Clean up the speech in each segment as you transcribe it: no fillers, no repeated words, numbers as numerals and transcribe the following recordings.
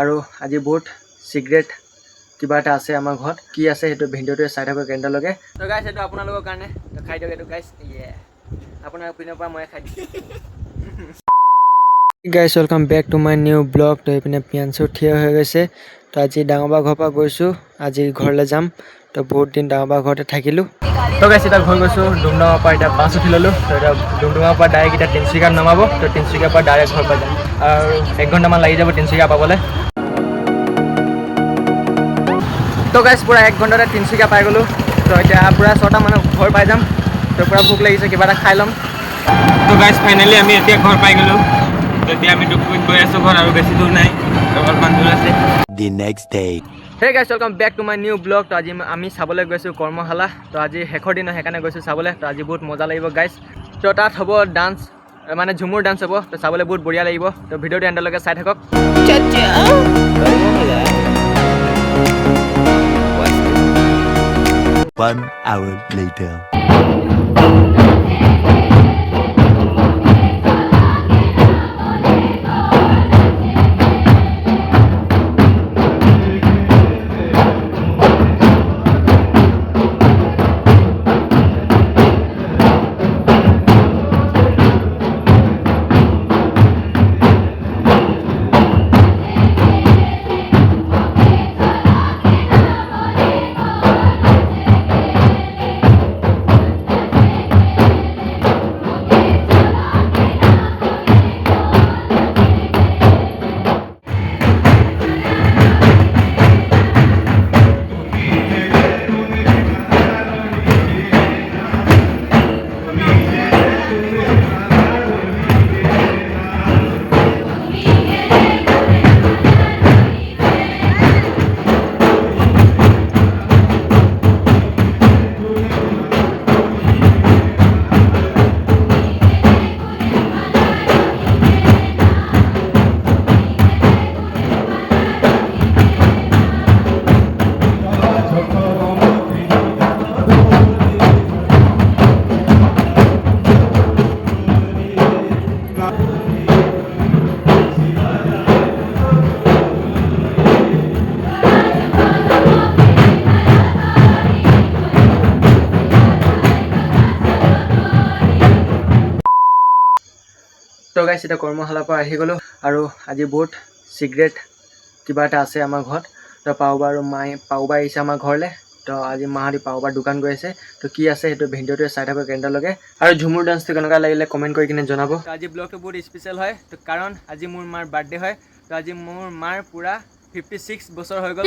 আৰু আজি বহুত সিক্ৰেট কিবা এটা আছে আমাৰ ঘৰত কি আছে সেইটো ভিডিঅ'টোৱে চাই থাকক কেন্দ্ৰলৈকে তো গাইছ এইটো আপোনালোকৰ কাৰণে তো খাই দিয়ক এইটো গাইছ আপোনাৰ পিনৰ পৰা মই খাই দিছোঁ guys welcome back to my new vlog তো এইপিনে পিয়াঞ্চু থিয় হৈ গৈছে তো আজি ডাঙৰবা ঘৰৰ পৰা গৈছোঁ আজি ঘৰলৈ যাম তো বহুত দিন ডাঙৰবা ঘৰতে থাকিলোঁ তো গাইছ এতিয়া ঘৰ গৈছোঁ ডুমডুমাৰ পৰা এতিয়া বাছ উঠি ল'লোঁ তো এতিয়া ডুমডুমাৰ পৰা ডাইৰেক্ট এতিয়া তিনিচুকীয়াত নমাব তো তিনিচুকীয়াৰ পৰা ডাইৰেক্ট ঘৰ পাই যাম আৰু 1 ঘণ্টামান লাগি যাব তিনিচুকীয়া পাবলৈ তো গাইছ পুৰা 1 ঘণ্টাতে তিনিচুকীয়া পাই গ'লোঁ তো এতিয়া পুৰা 6টা মানত ঘৰ পাই যাম তো পুৰা ভোক লাগিছে কিবা এটা খাই ল'ম তো গাইছ ফাইনেলি আমি এতিয়া ঘৰ পাই গ'লোঁ এতিয়া আমি ডুবুৰীত গৈ আছোঁ ঘৰ আৰু বেছি দূৰ নাই অলপমান দূৰ আছে The next day. Hey guys welcome back to my new vlog তো আজি আমি চাবলৈ গৈছোঁ কৰ্মশালা তো আজি শেষৰ দিন সেইকাৰণে গৈছোঁ চাবলৈ তো আজি বহুত মজা লাগিব গাইছ তো তাত হ'ব ডান্স মানে ঝুমুৰ ডান্স হ'ব তো চাবলৈ বহুত বঢ়িয়া লাগিব তো ভিডিঅ'টো এণ্ডলৈকে চাই থাকক 1 hour later. তো গাইছ এতিয়া কৰ্মশালাৰ পৰা আহি গ'লোঁ আৰু আজি বহুত সিক্ৰেট কিবা এটা আছে আমাৰ ঘৰত তো পাওবা আৰু মায়ে পাওবা আহিছে আমাৰ ঘৰলৈ তো আজি মাহঁতি পাওবাৰ দোকান গৈ আছে তো কি আছে সেইটো ভিডিঅ'টোৱে চাই থাকক কেন্দ্ৰলৈকে আৰু ঝুমুৰ ডান্সটো কেনেকুৱা লাগিলে কমেণ্ট কৰি কিনে জনাব আজি ব্লগটো বহুত স্পেচিয়েল হয় তো কাৰণ আজি মোৰ মাৰ বাৰ্থডে হয় তো আজি মোৰ মাৰ পূৰা 56 বছৰ হৈ গ'ল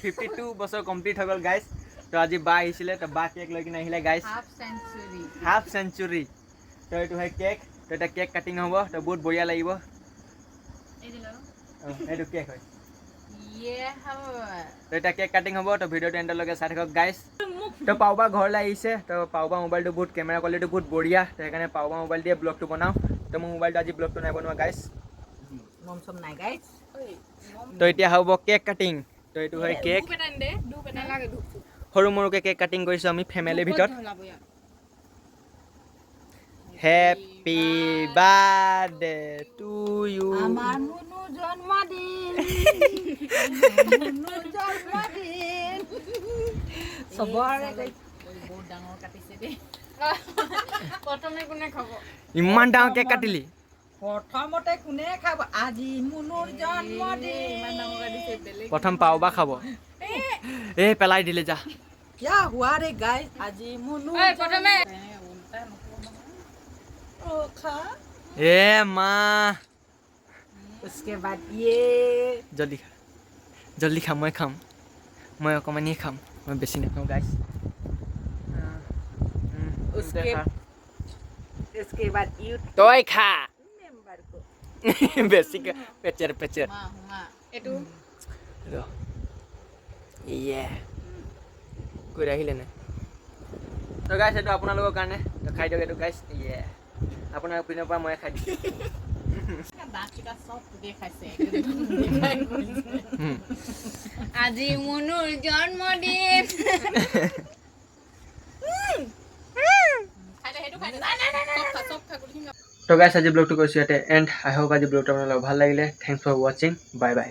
52 বছৰ কমপ্লিট হৈ গ'ল গাইছ তো আজি বা আহিছিলে তো বা কেক লৈ কিনে আহিলে গাইছ হাফ চেঞ্চুৰী তো এইটো হয় কেক তো এটা কেক কাটিং হ'ব তো বহুত বঢ়িয়া লাগিব এইটো কেক হয় তো এটা কেক কাটিং হ'ব তো ভিডিঅ'টো এণ্ডলৈকে চাই থাকক গাইছ তো পাওবা ঘৰলৈ আহিছে তো পাওবা মোবাইলটো বহুত কেমেৰা কোৱালিটি বহুত বঢ়িয়া তো সেইকাৰণে পাওবা মোবাইল দিয়ে ব্লগটো বনাওঁ তো মোৰ মোবাইলটো আজি ব্লগটো নাই বনোৱা গাইছ তো এতিয়া হ'ব কেক কাটিং তো এইটো হয় কেক সৰু মৰুকৈ কেক কাটিং কৰিছোঁ আমি ফেমিলিৰ ভিতৰত হেপী বাৰ্থডে টু ইউ আমাৰ নুনু জন্মদিন নুনু জন্মদিন সবৰে বহুত ডাঙৰ কাটিছে দেই প্ৰথমে কোনে খাব ইমান ডাঙৰ কেক কাটিলি প্ৰথমতে কোনে খাব আজি মুনুৰ জন্মদিন ইমান ডাঙৰ কাটিছে বেলেগ প্ৰথম পাওবা খাব এই পেলাই দিলে যা क्या हुआ रे गाइस আজি মুনু প্ৰথমে ओ खा এ মা उसके बाद ये জলদি খা মই খাম মই অকণমানেই খাম মই বেছি নাখাওঁ গাইছ उसके बाद यू তই খা मेंबर को বেছিকৈ পেচেৰ এটু ইয়ে কৈ আহিলে নে তো গাইছ এইটো আপোনালোকৰ কাৰণে তো খাই দিয়ক এইটো গাইছ ইয়ে আপোনাৰ পিনৰ পৰা মই খাই দিছোঁ বাকিটা সব দেখাইছে আজি মুনুৰ জন্মদিন খাই দে সেইটো খাই দে তো গাইছ আজি ব্লগটো কৰিছোঁ ইয়াতে এণ্ড আই হোপ আজি ব্লগটো আপোনালোকক ভাল লাগিলে থেংকছ ফৰ ৱাচিং বাই বাই